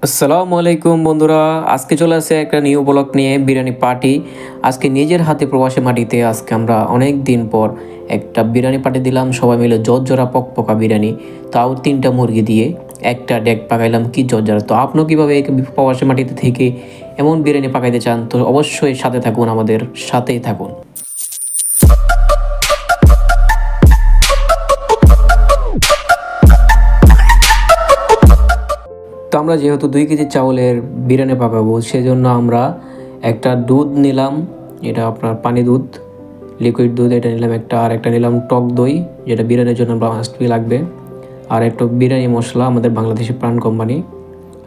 আসসালামু আলাইকুম বন্ধুরা, আজকে চলে আসছে একটা নিউ ব্লগ নিয়ে বিরিয়ানি পার্টি। আজকে নিজের হাতে প্রবাসী মাটিতে আজকে আমরা অনেক দিন পর একটা বিরিয়ানি পার্টি দিলাম, সবাই মিলে জর্জরা পকপকা বিরিয়ানি, তাও 3টা মুরগি দিয়ে একটা ডেক পাকাইলাম, কি জর্জরা। তো আপনিও কীভাবে প্রবাসী মাটিতে থেকে এমন বিরিয়ানি পাকাইতে চান, তো অবশ্যই সাথে থাকুন, আমাদের সাথেই থাকুন। তো আমরা যেহেতু 2 কেজি চাউলের বিরিয়ানি পাকাবো, সেজন্য আমরা একটা দুধ নিলাম, এটা আপনার পানি দুধ, লিকুইড দুধ এটা নিলাম একটা, আর একটা নিলাম টক দই, যেটা বিরিয়ানির জন্য মাস্ট বি লাগবে, আর একটু বিরিয়ানি মশলা আমাদের বাংলাদেশি প্রাণ কোম্পানি,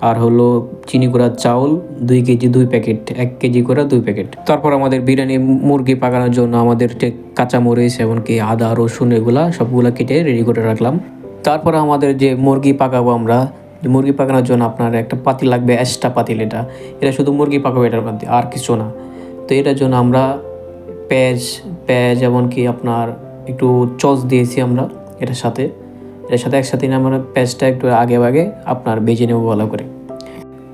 আর হলো চিনি গুঁড়া চাউল 2 কেজি 2 প্যাকেট, 1 কেজি করে 2 প্যাকেট। তারপর আমাদের বিরিয়ানি মুরগি পাকানোর জন্য আমাদের কাঁচামরিচ এমনকি আদা রসুন এগুলা সবগুলা কেটে রেডি করে রাখলাম। তারপর আমাদের যে মুরগি পাকাবো আমরা, মুরগি পাকানোর জন্য আপনার একটা পাতিল লাগবে, এক্সট্রা পাতিল। এটা শুধু মুরগি পাকাবো, এটার মধ্যে আর কিছু না। তো এটার জন্য আমরা পেঁয়াজ এমনকি আপনার একটু চচ দিয়েছি আমরা এটার সাথে একসাথে নিয়ে আমরা পেঁয়াজটা একটু আগে আপনার ভেজে নেবো ভালো করে।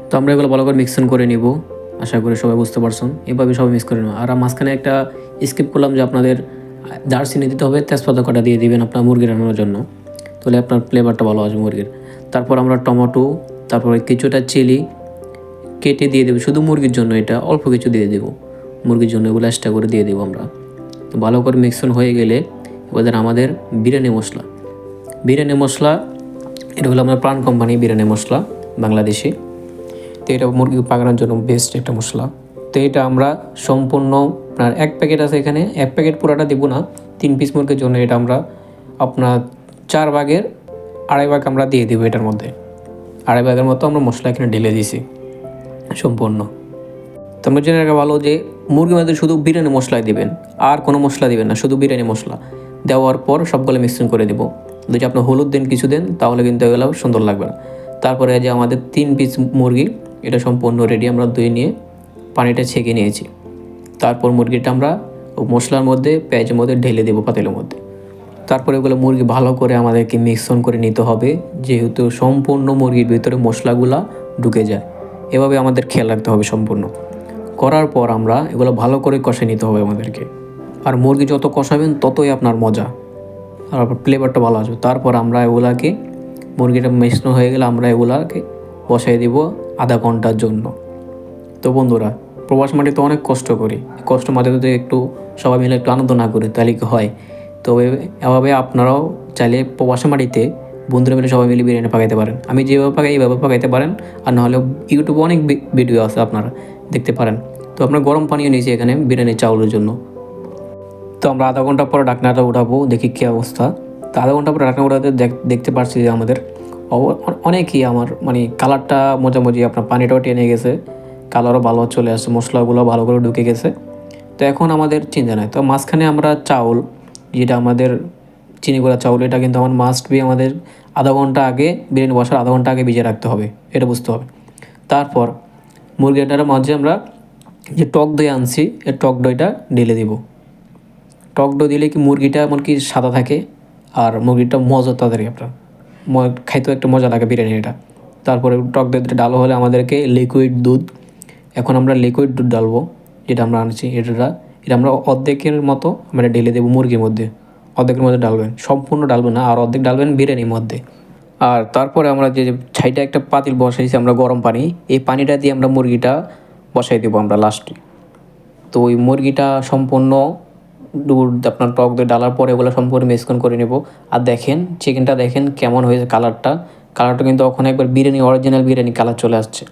তো আমরা এগুলো ভালো করে মিক্সন করে নিব, আশা করি সবাই বুঝতে পারছেন। এভাবে সবাই মিক্স করে নেব। আর মাঝখানে একটা স্কিপ করলাম যে আপনাদের দারচিনি দিতে হবে, তেজপাতা কটা দিয়ে দিবেন আপনার মুরগি রান্নার জন্য, তাহলে আপনার ফ্লেভারটা ভালো আসবে মুরগির। তারপর আমরা টমেটো, তারপরে কিছুটা চিলি কেটে দিয়ে দেবো শুধু মুরগির জন্য, এটা অল্প কিছু দিয়ে দেবো মুরগির জন্য, এগুলো এক্সট্রা করে দিয়ে দেবো আমরা। তো ভালো করে মিক্সন হয়ে গেলে এবার আমাদের বিরিয়ানি মশলা এটা হলো আমার প্রাণ কোম্পানি বিরিয়ানি মশলা বাংলাদেশি। তো এটা মুরগি পাকানোর জন্য বেস্ট একটা মশলা। তো এটা আমরা সম্পূর্ণ আপনার 1 প্যাকেট আছে এখানে, 1 প্যাকেট পুরাটা দেবো না, 3 পিস মুরগির জন্য এটা আমরা আপনার 4 ভাগের 2.5 ভাগ আমরা দিয়ে দেবো এটার মধ্যে। 2.5 ভাগের মতো আমরা মশলা এখানে ঢেলে দিয়েছি সম্পূর্ণ। তো আমরা জেনে রাখা ভালো যে মুরগির মধ্যে শুধু বিরিয়ানি মশলাই দিবেন, আর কোনো মশলা দিবেন না, শুধু বিরিয়ানি মশলা দেওয়ার পর সবগুলো মিক্সিং করে দেবো। যদি আপনি হলুদ দেন কিছু দেন, তাহলে কিন্তু এগুলো সুন্দর লাগবে না। তারপরে যে আমাদের 3 পিস মুরগি এটা সম্পূর্ণ রেডি, আমরা ধুয়ে নিয়ে পানিটা ছেঁকে নিয়েছি। তারপর মুরগিটা আমরা মশলার মধ্যে পেঁয়াজের মধ্যে ঢেলে দেবো পাতিলের মধ্যে। তারপরে এগুলো মুরগি ভালো করে আমাদেরকে মিক্সন করে নিতে হবে, যেহেতু সম্পূর্ণ মুরগির ভিতরে মশলাগুলা ঢুকে যায়। এভাবে আমাদের খেয়াল রাখতে হবে সম্পূর্ণ। করার পর আমরা এগুলো ভালো করে কষে নিতে হবে আমাদেরকে। আর মুরগি যত কষাবেন ততই আপনার মজা, আর ফ্লেভারটা ভালো আসবে। তারপর আমরা এগুলাকে মুরগিটা মিশ্রণ হয়ে গেলে আমরা এগুলাকে বসাই দিব আধা ঘন্টার জন্য। তো বন্ধুরা, প্রবাস মাটিতে অনেক কষ্ট করি, কষ্ট মাঝে যদি একটু সবাই মিলে একটু আনন্দ না করি তাহলে কি হয়। তবে এভাবে আপনারাও চাইলে প্রবাসী মাটিতে বন্ধুরা মিলে সবাই মিলে বিরিয়ানি পাকাইতে পারেন। আমি যেভাবে পাকাই এইভাবে পাকাইতে পারেন, আর নাহলে ইউটিউবে অনেক ভিডিও আছে আপনারা দেখতে পারেন। তো আপনার গরম পানিও নিয়েছি এখানে বিরিয়ানি চাউলের জন্য। তো আমরা আধা ঘন্টা পরে ঢাকনাটা উঠাবো, দেখি কী অবস্থা। তো আধা ঘন্টা পরে ঢাকনা উঠাতে দেখতে পাচ্ছি যে আমাদের অনেকই আমার মানে কালারটা মোটামুটি আপনার পানিটাও টেনে গেছে, কালারও ভালো চলে আসছে, মশলাগুলো ভালো করে ঢুকে গেছে। তো এখন আমাদের চিন্তা নাই। তো মাঝখানে আমরা চাউল, যেটা আমাদের চিনি গুঁড়া চাউল, এটা কিন্তু আমার মাস্ট বি আমাদের আধা ঘন্টা আগে বিরিয়ানি বসার আধা ঘন্টা আগে ভিজিয়ে রাখতে হবে, এটা বুঝতে হবে। তারপর মুরগিটার মাঝে আমরা যে টক দই আনছি, এই টক দইটা ঢেলে দিব। টক দই দিলে কি মুরগিটা এমনকি সাদা থাকে, আর মুরগিটা মজা তাড়াতাড়ি আপনার খাইতেও একটা মজা লাগে বিরিয়ানি এটা। তারপরে টক দইটা ডালো হলে আমাদেরকে লিকুইড দুধ, এখন আমরা লিকুইড দুধ ডালবো, যেটা আমরা আনছি এটা আমরা অর্ধেকের মতো আমরা ঢেলে দেবো মুরগির মধ্যে। অর্ধেকের মধ্যে ডালবেন, সম্পূর্ণ ডালবেন না, আর অর্ধেক ডালবেন বিরিয়ানির মধ্যে। আর তারপরে আমরা যে ছাইটা একটা পাতিল বসাইছি আমরা গরম পানি, এই পানিটা দিয়ে আমরা মুরগিটা বসাই দেবো আমরা লাস্টে। তো ওই মুরগিটা সম্পূর্ণ দুধ আপনার টক দই ডালার পরে ওগুলো সম্পূর্ণ মিক্সন করে নেব। আর দেখেন চিকেনটা দেখেন কেমন হয়েছে, কালারটা কিন্তু এখন একবার বিরিয়ানি অরিজিনাল বিরিয়ানি কালার চলে আসছে।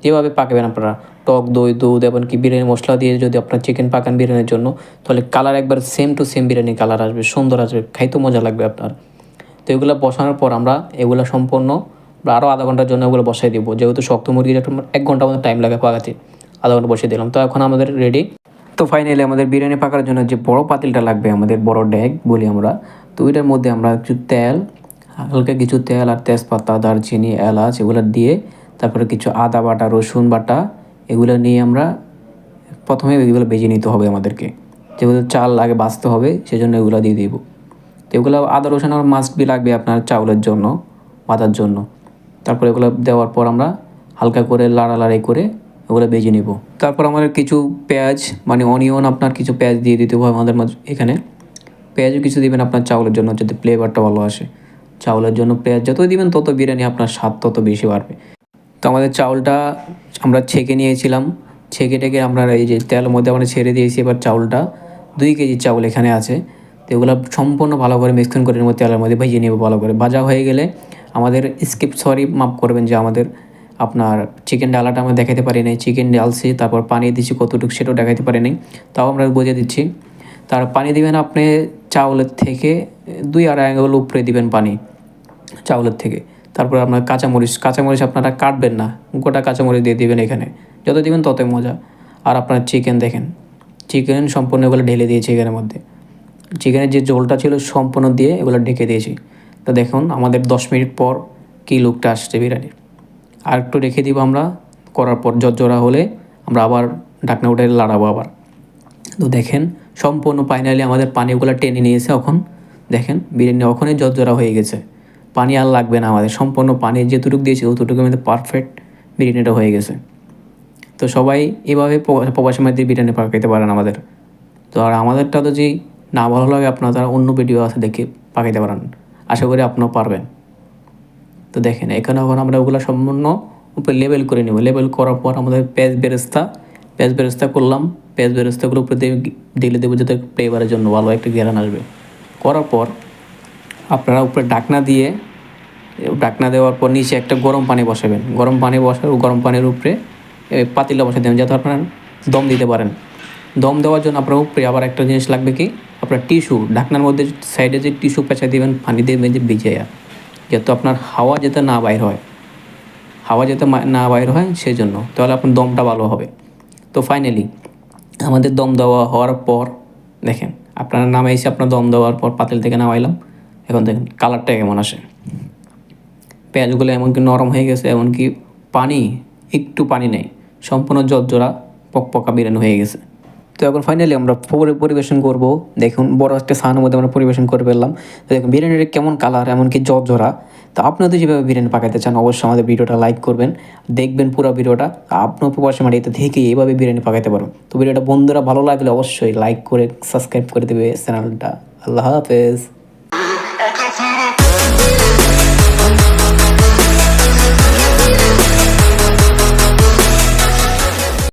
যেভাবে পাকাবেন আপনারা টক দই দুধ এমনকি বিরিয়ানি মশলা দিয়ে যদি আপনার চিকেন পাকান বিরিয়ানির জন্য, তাহলে কালার একবার same to same biryani colour আসবে, সুন্দর আসবে, খাইতে মজা লাগবে আপনার। তো এগুলো বসানোর পর আমরা এগুলো সম্পূর্ণ আরও আধা ঘন্টার জন্য ওগুলো বসাই দেবো, যেহেতু শক্ত মুরগির একটু 1 ঘন্টা মতো টাইম লাগে পাকাতে, আধা ঘন্টা বসিয়ে দিলাম। তো এখন আমাদের রেডি। তো ফাইনালি আমাদের বিরিয়ানি পাকার জন্য যে বড় পাতিলটা লাগবে, আমাদের বড় ড্যাগ বলি আমরা, তো ওইটার মধ্যে আমরা কিছু তেল, হালকা কিছু তেল আর তেজপাতা দারচিনি এলাচ এগুলো দিয়ে, তারপরে কিছু আদা বাটা রসুন বাটা এগুলো নিয়ে আমরা প্রথমে এগুলো ভেজে নিতে হবে আমাদেরকে, যেগুলো চাল আগে বাছতে হবে, সেজন্য এগুলো দিয়ে দিব। তো এগুলো আদা রসুন আর মাস্ট বি লাগবে আপনার চাউলের জন্য, বাটার জন্য। তারপরে এগুলো দেওয়ার পর আমরা হালকা করে লাড়ালাড়ি করে ওগুলো ভেজে নিব। তারপর আমাদের কিছু পেঁয়াজ মানে অনিয়ন, আপনার কিছু পেঁয়াজ দিয়ে দিতে হবে আমাদের মাঝে এখানে। পেঁয়াজও কিছু দিবেন আপনার চাউলের জন্য, যাতে ফ্লেভারটা ভালো আসে। চাউলের জন্য পেঁয়াজ যতই দিবেন তত বিরিয়ানি আপনার স্বাদ তত বেশি বাড়বে। তো আমাদের চাউলটা আমরা ছেঁকে নিয়েছিলাম, ছেঁকে টেকে আমরা এই যে তেলের মধ্যে আমরা ছেড়ে দিয়েছি। এবার চাউলটা 2 কেজি চাউল এখানে আছে, তো এগুলো সম্পূর্ণ ভালো করে মিক্সন করে নেবো, তেলের মধ্যে ভেজে নেবো ভালো করে। ভাজা হয়ে গেলে আমাদের মাফ করবেন যে আমাদের আপনার চিকেন ডালাটা আমরা দেখাতে পারি নাই। চিকেন ডালছি, তারপর পানি দিচ্ছি কতটুকু সেটাও দেখাতে পারি নাই, তাও আমরা বুঝে দিচ্ছি। তার পানি দিবেন আপনি চাউলের থেকে 2-2.5 আঙ্গুল উপরে দিবেন পানি চাউলের থেকে। তারপর আপনার কাঁচামরিচ আপনারা কাটবেন না, গোটা কাঁচামরিচ দিয়ে দিবেন এখানে, যত দিবেন ততই মজা। আর আপনার চিকেন দেখেন, চিকেন সম্পূর্ণ এগুলো ঢেলে দিয়েছি এখানের মধ্যে। চিকেনের যে ঝোলটা ছিল সম্পূর্ণ দিয়ে এগুলো ঢেকে দিয়েছি। তো দেখুন আমাদের 10 মিনিট পর কী লুকটা আসছে বিরিয়ানির। আর একটু রেখে দিব আমরা, করার পর জর্জরা হলে আমরা আবার ঢাকনা উঠে লাড়াবো আবার। তো দেখেন সম্পূর্ণ ফাইনালি আমাদের পানিগুলো টেনে নিয়েছে। এখন দেখেন বিরিয়ানি ওখানে জর্জরা হয়ে গেছে, পানি আর লাগবে না আমাদের। সম্পূর্ণ পানি যেটুকু দিয়েছি অতটুকু আমাদের পারফেক্ট বিরিয়ানিটা হয়ে গেছে। তো সবাই এভাবে প্রবাসী মাঝে বিরিয়ানি পাকাইতে পারেন আমাদের। তো আর আমাদেরটা তো যেই না ভালো লাগে আপনার, তারা অন্য ভিডিও আছে দেখে পাকাইতে পারেন, আশা করি আপনিও পারবেন। তো দেখেন এখানে এখন আমরা ওগুলো সম্পূর্ণ উপরে লেবেল করে নেব। লেবেল করার পর আমাদের পেঁয়াজ বেরেস্তা করলাম। পেঁয়াজ বেরেস্তাগুলো উপরে ঢেলে দেবো, যাতে ফ্লেভারের জন্য ভালো একটা ঘেরান আসবে। করার পর আপনারা উপরে ঢাকনা দেওয়ার পর নিচে একটা গরম পানি বসাবেন। গরম পানির উপরে পাতিলা বসা দেবেন, যাতে আপনারা দম দিতে পারেন। দম দেওয়ার জন্য আপনার উপরে আবার একটা জিনিস লাগবে কি, আপনার টিস্যু। ঢাকনার মধ্যে সাইডে যে টিস্যু পেঁচা দেবেন পানি দিয়ে যে ভিজিয়ে, যাতে আপনার হাওয়া যাতে না বাইর হয় সেই জন্য, তাহলে আপনার দমটা ভালো হবে। তো ফাইনালি আমাদের দম দেওয়া হওয়ার পর দেখেন আপনারা নামাইছে, আপনার দম দেওয়ার পর পাতিল থেকে নামাইলাম। এখন দেখেন কালারটা কেমন আসে, পেঁয়াজগুলো এমনকি নরম হয়ে গেছে, এমনকি একটু পানি নেই, সম্পূর্ণ জর্জরা পকপকা বিরিয়ানি হয়ে গেছে। তো এখন ফাইনালি আমরা পরিবেশন করব। দেখুন বড় একটা সাহানের মধ্যে আমরা পরিবেশন করে ফেললাম। তো দেখুন বিরিয়ানির কেমন কালার, এমনকি জর্জরা। তো আপনাদের যেভাবে বিরিয়ানি পাকাতে চান অবশ্যই আমাদের ভিডিওটা লাইক করবেন, দেখবেন পুরো ভিডিওটা। আপনার প্রবাসী মাটিতে থেকে এইভাবে বিরিয়ানি পাকাতে পারবেন। তো ভিডিওটা বন্ধুরা ভালো লাগলে অবশ্যই লাইক করে সাবস্ক্রাইব করে দেবে চ্যানেলটা। আল্লাহ হাফেজ।